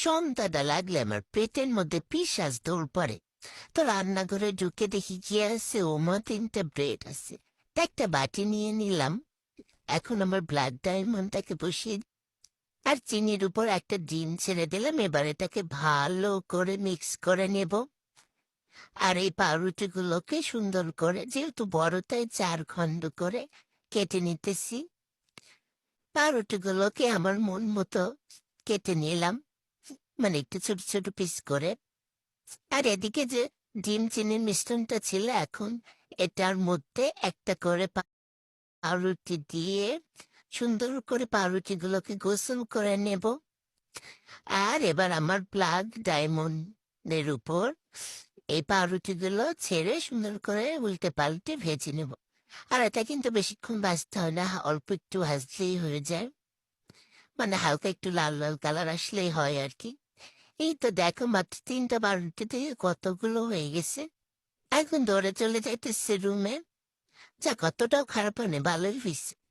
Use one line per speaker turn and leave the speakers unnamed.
সন্ধ্যাটা লাগলে আমার পেটের মধ্যে পিশাচ দৌড় পড়ে। তো রান্নাঘরে ঢুকে দেখি কি আছে, ওমা 3টা ব্রেড আছে। তা একটা বাটি নিয়ে নিলাম। এখন আমার ব্লাড ডায়মন্ডটাকে বসিয়ে আর চিনির উপর একটা ডিম ছেড়ে দিলাম। এবার এটাকে ভালো করে মিক্স করে নেব। আর এই পাউরুটিগুলোকে সুন্দর করে, যেহেতু বড়টাই 4 খণ্ড করে কেটে নিতেছি। পাউরুটিগুলোকে আমার মন মতো কেটে নিলাম, মানে একটু ছোট ছোট পিস করে। আর এদিকে যে ডিম চিনির মিশ্রণটা ছিল, এখন এটার মধ্যে একটা করে পাউরুটি দিয়ে সুন্দর করে পাউরুটিগুলোকে গোসল করে নেব। আর এবার আমার প্লাগ ডায়মন্ডের উপর এই পাউরুটিগুলো ছেড়ে সুন্দর করে উল্টে পাল্টে ভেজে নেব। আর এটা কিন্তু বেশিক্ষণ ভাজতে হয় না, অল্প একটু ভাজলেই হয়ে যায়। মানে হালকা একটু লাল লাল কালার আসলেই হয় আর কি। এই তো দেখো, মাত্র 3টা পাউরুটি থেকে কতগুলো হয়ে গেছে। এখন দৌড়ে চলে যাইতেছে রুমে। যা, কতটাও খারাপ হয় না, ভালোই হয়েছে।